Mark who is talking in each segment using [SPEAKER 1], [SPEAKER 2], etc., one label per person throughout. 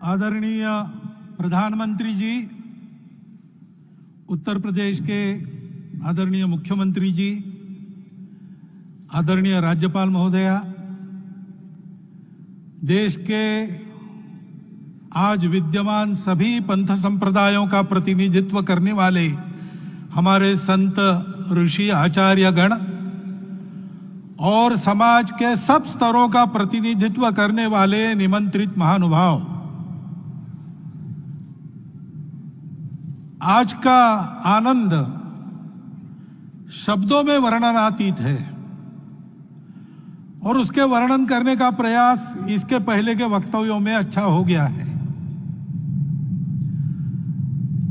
[SPEAKER 1] आदरणीय प्रधानमंत्री जी, उत्तर प्रदेश के आदरणीय मुख्यमंत्री जी, आदरणीय राज्यपाल महोदया, देश के आज विद्यमान सभी पंथ संप्रदायों का प्रतिनिधित्व करने वाले हमारे संत ऋषि आचार्य गण और समाज के सब स्तरों का प्रतिनिधित्व करने वाले निमंत्रित महानुभाव, आज का आनंद शब्दों में वर्णनातीत है और उसके वर्णन करने का प्रयास इसके पहले के वक्तव्यों में अच्छा हो गया है।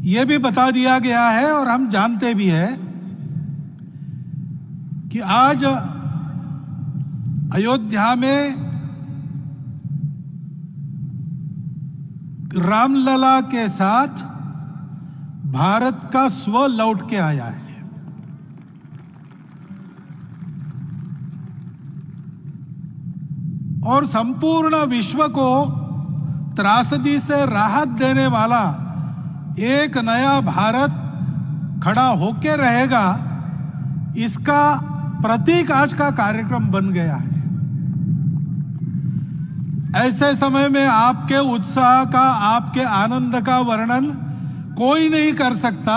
[SPEAKER 1] यह भी बता दिया गया है और हम जानते भी हैं कि आज अयोध्या में रामलला के साथ भारत का स्व लौट के आया है। और संपूर्ण विश्व को त्रासदी से राहत देने वाला एक नया भारत खड़ा होके रहेगा, इसका प्रतीक आज का कार्यक्रम बन गया है। ऐसे समय में आपके उत्साह का, आपके आनंद का वर्णन कोई नहीं कर सकता।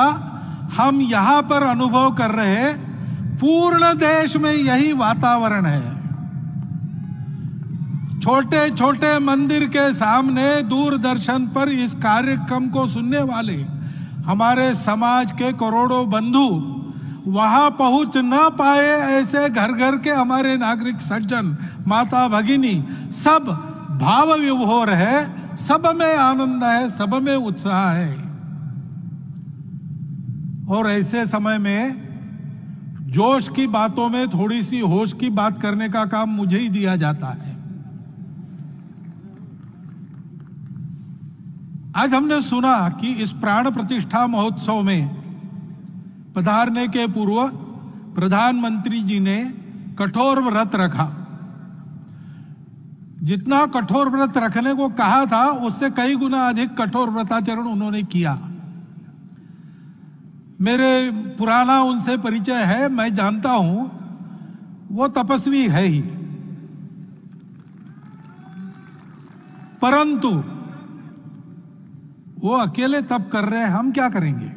[SPEAKER 1] हम यहां पर अनुभव कर रहे, पूर्ण देश में यही वातावरण है। छोटे छोटे मंदिर के सामने दूरदर्शन पर इस कार्यक्रम को सुनने वाले हमारे समाज के करोड़ों बंधु वहां पहुंच ना पाए, ऐसे घर घर के हमारे नागरिक सज्जन, माता भगिनी सब भाव विभोर है, सब में आनंद है, सब में उत्साह है। और ऐसे समय में जोश की बातों में थोड़ी सी होश की बात करने का काम मुझे ही दिया जाता है। आज हमने सुना कि इस प्राण प्रतिष्ठा महोत्सव में पधारने के पूर्व प्रधानमंत्री जी ने कठोर व्रत रखा। जितना कठोर व्रत रखने को कहा था, उससे कई गुना अधिक कठोर व्रताचरण उन्होंने किया। मेरे पुराना उनसे परिचय है, मैं जानता हूं वो तपस्वी है ही, परंतु वो अकेले तप कर रहे हैं, हम क्या करेंगे।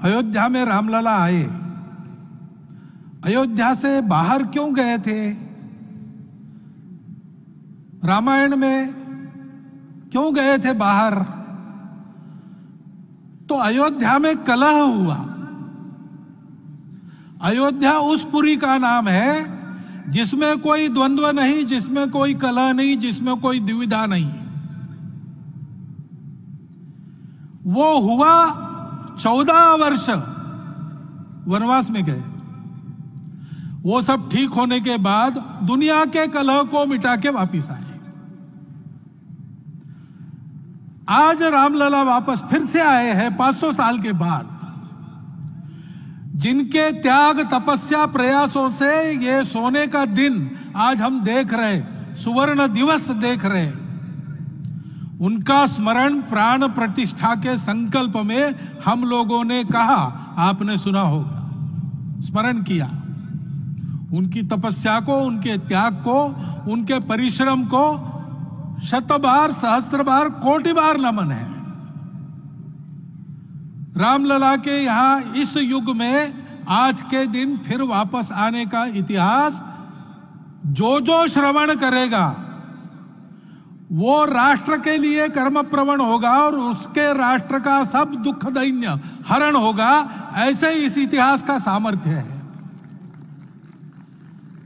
[SPEAKER 1] अयोध्या में रामलला आए, अयोध्या से बाहर क्यों गए थे? रामायण में क्यों गए थे बाहर? तो अयोध्या में कलह हुआ। अयोध्या उस पुरी का नाम है जिसमें कोई द्वंद्व नहीं, जिसमें कोई कलह नहीं, जिसमें कोई दुविधा नहीं। वो हुआ 14 वर्ष वनवास में गए। वो सब ठीक होने के बाद दुनिया के कलह को मिटा के वापिस आए। आज रामलला वापस फिर से आए हैं 500 साल के बाद। जिनके त्याग, तपस्या, प्रयासों से ये सोने का दिन आज हम देख रहे, सुवर्ण दिवस देख रहे, उनका स्मरण प्राण प्रतिष्ठा के संकल्प में हम लोगों ने कहा, आपने सुना होगा, स्मरण किया। उनकी तपस्या को, उनके त्याग को, उनके परिश्रम को शत बार, सहस्त्र बार, कोटि बार नमन है। रामलला के यहां इस युग में आज के दिन फिर वापस आने का इतिहास जो जो श्रवण करेगा वो राष्ट्र के लिए कर्म प्रवण होगा और उसके राष्ट्र का सब दुख दैन्य हरण होगा। ऐसे इस इतिहास का सामर्थ्य है।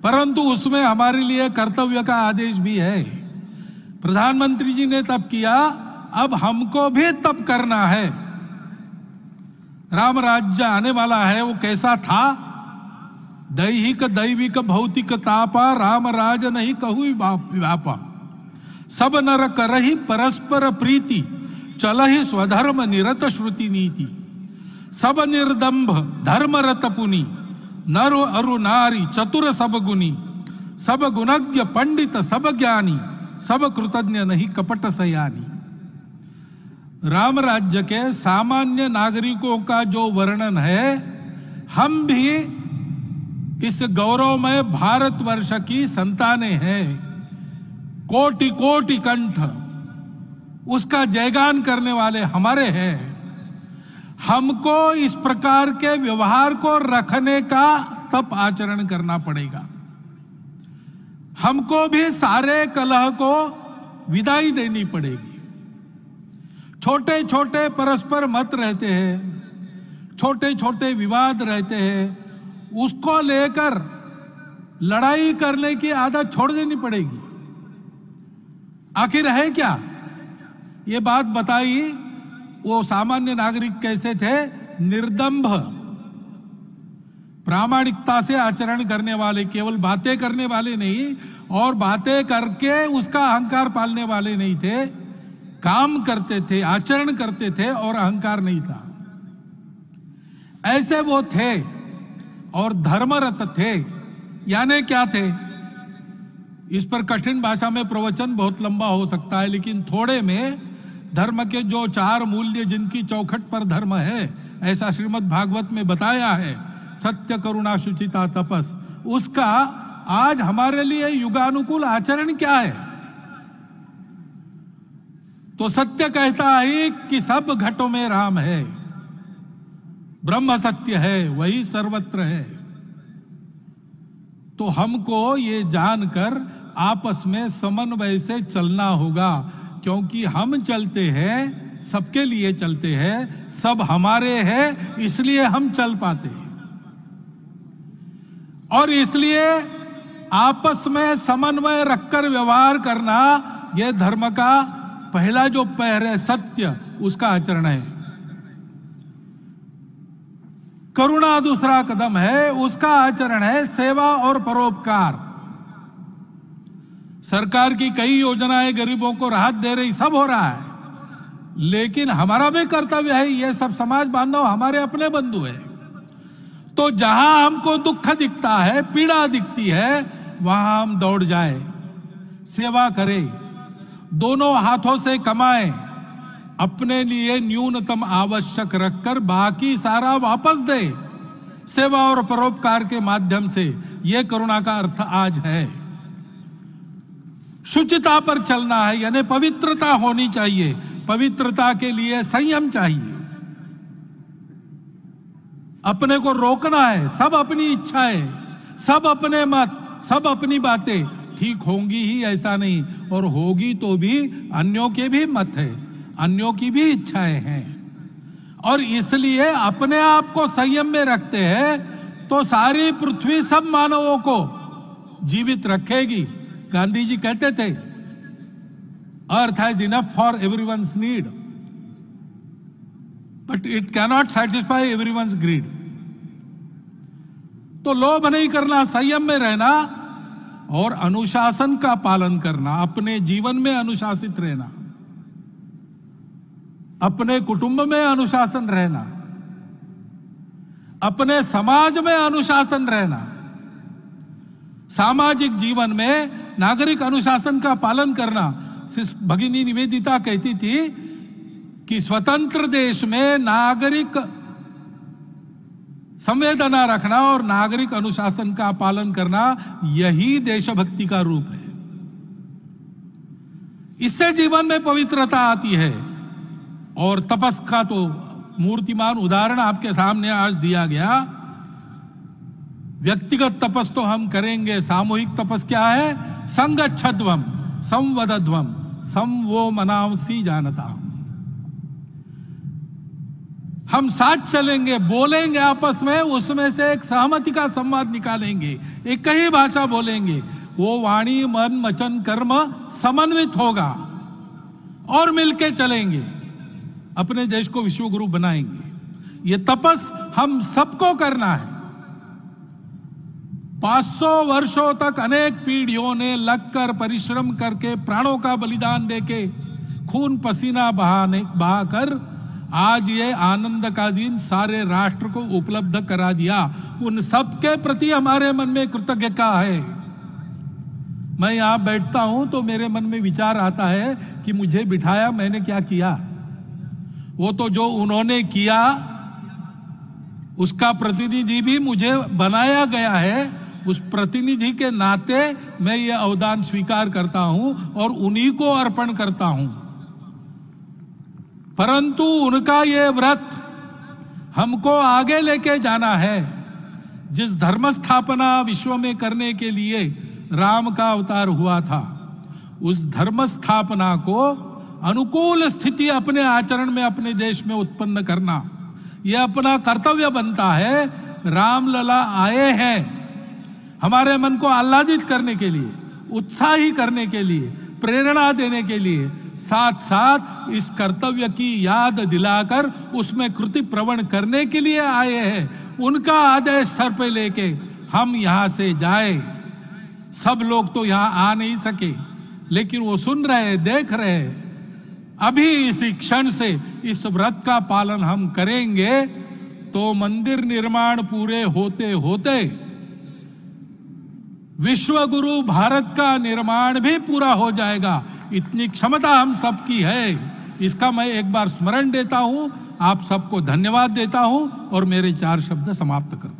[SPEAKER 1] परंतु उसमें हमारे लिए कर्तव्य का आदेश भी है। प्रधानमंत्री जी ने तप किया, अब हमको भी तप करना है। राम राज्य आने वाला है, वो कैसा था? दैहिक दैविक भौतिक तापा, राम राज नहीं कहु व्यापा। सब नर करहि परस्पर प्रीति, चलहि स्वधर्म निरत श्रुति नीति। सब निर्दंभ धर्म रत पुनि, नर अरु नारी चतुर सब गुनी। सब गुणज्ञ पंडित सब ज्ञानी, सब कृतज्ञ नहीं कपट सयानी। राम राज्य के सामान्य नागरिकों का जो वर्णन है, हम भी इस गौरवमय भारतवर्ष की संतानें हैं। कोटि कोटि कंठ उसका जयगान करने वाले हमारे हैं। हमको इस प्रकार के व्यवहार को रखने का तप आचरण करना पड़ेगा। हमको भी सारे कलह को विदाई देनी पड़ेगी। छोटे छोटे परस्पर मत रहते हैं, छोटे छोटे विवाद रहते हैं, उसको लेकर लड़ाई करने की आदत छोड़ देनी पड़ेगी। आखिर है क्या? ये बात बताई वो सामान्य नागरिक कैसे थे? निर्दंभ, प्रामाणिकता से आचरण करने वाले, केवल बातें करने वाले नहीं और बातें करके उसका अहंकार पालने वाले नहीं थे। काम करते थे, आचरण करते थे और अहंकार नहीं था। ऐसे वो थे और धर्मरत थे। यानी क्या थे? इस पर कठिन भाषा में प्रवचन बहुत लंबा हो सकता है, लेकिन थोड़े में धर्म के जो 4 मूल्य जिनकी चौखट पर धर्म है, ऐसा श्रीमद् भागवत में बताया है, सत्य, करुणा, शुचिता, तपस, उसका आज हमारे लिए युगानुकूल आचरण क्या है? तो सत्य कहता है कि सब घटों में राम है, ब्रह्म सत्य है, वही सर्वत्र है। तो हमको ये जानकर आपस में समन्वय से चलना होगा, क्योंकि हम चलते हैं, सबके लिए चलते हैं, सब हमारे हैं, इसलिए हम चल पाते हैं। और इसलिए आपस में समन्वय रखकर व्यवहार करना, यह धर्म का पहला जो पैर है, सत्य, उसका आचरण है। करुणा दूसरा कदम है, उसका आचरण है सेवा और परोपकार। सरकार की कई योजनाएं गरीबों को राहत दे रही, सब हो रहा है, लेकिन हमारा भी कर्तव्य है, ये सब समाज बांधव हमारे अपने बंधु है। तो जहां हमको दुख दिखता है, पीड़ा दिखती है, वहां हम दौड़ जाए, सेवा करें, दोनों हाथों से कमाएं, अपने लिए न्यूनतम आवश्यक रखकर बाकी सारा वापस दे, सेवा और परोपकार के माध्यम से। यह करुणा का अर्थ आज है। शुचिता पर चलना है, यानी पवित्रता होनी चाहिए। पवित्रता के लिए संयम चाहिए, अपने को रोकना है। सब अपनी इच्छाएं, सब अपने मत, सब अपनी बातें ठीक होंगी ही ऐसा नहीं, और होगी तो भी अन्यों के भी मत है, अन्यों की भी इच्छाएं हैं। और इसलिए अपने आप को संयम में रखते हैं तो सारी पृथ्वी सब मानवों को जीवित रखेगी। गांधी जी कहते थे, earth has enough for everyone's need, but it cannot satisfy everyone's greed. तो लोभ नहीं करना, संयम में रहना और अनुशासन का पालन करना, अपने जीवन में अनुशासित रहना, अपने कुटुंब में अनुशासन रहना, अपने समाज में अनुशासन रहना। सामाजिक जीवन में नागरिक अनुशासन का पालन करना। भगिनी निवेदिता कहती थी कि स्वतंत्र देश में नागरिक संवेदना रखना और नागरिक अनुशासन का पालन करना, यही देशभक्ति का रूप है। इससे जीवन में पवित्रता आती है। और तपस का तो मूर्तिमान उदाहरण आपके सामने आज दिया गया। व्यक्तिगत तपस तो हम करेंगे, सामूहिक तपस क्या है? संगच्छध्वम संवदध्वम संवो मनांसी जानता। हम साथ चलेंगे, बोलेंगे आपस में, उसमें से एक सहमति का संवाद निकालेंगे, एक ही भाषा बोलेंगे, वो वाणी मन वचन कर्म समन्वित होगा और मिलके चलेंगे, अपने देश को विश्व गुरु बनाएंगे। ये तपस हम सबको करना है। 500 वर्षों तक अनेक पीढ़ियों ने लगकर परिश्रम करके, प्राणों का बलिदान देके, खून पसीना बहाकर आज ये आनंद का दिन सारे राष्ट्र को उपलब्ध करा दिया। उन सबके प्रति हमारे मन में कृतज्ञता है। मैं यहां बैठता हूं तो मेरे मन में विचार आता है कि मुझे बिठाया, मैंने क्या किया? वो तो जो उन्होंने किया उसका प्रतिनिधि भी मुझे बनाया गया है। उस प्रतिनिधि के नाते मैं ये अवदान स्वीकार करता हूं और उन्हीं को अर्पण करता हूं। परंतु उनका ये व्रत हमको आगे लेके जाना है। जिस धर्म स्थापना विश्व में करने के लिए राम का अवतार हुआ था, उस धर्म स्थापना को अनुकूल स्थिति अपने आचरण में, अपने देश में उत्पन्न करना, यह अपना कर्तव्य बनता है। रामलला आए हैं हमारे मन को आह्लादित करने के लिए, उत्साही करने के लिए, प्रेरणा देने के लिए, साथ साथ इस कर्तव्य की याद दिलाकर उसमें कृति प्रवण करने के लिए आए हैं। उनका आदेश सर पे लेके हम यहां से जाए। सब लोग तो यहां आ नहीं सके, लेकिन वो सुन रहे, देख रहे। अभी इसी क्षण से इस व्रत का पालन हम करेंगे तो मंदिर निर्माण पूरे होते होते विश्व गुरु भारत का निर्माण भी पूरा हो जाएगा। इतनी क्षमता हम सबकी है। इसका मैं एक बार स्मरण देता हूं, आप सबको धन्यवाद देता हूं और मेरे 4 शब्द समाप्त करता हूं।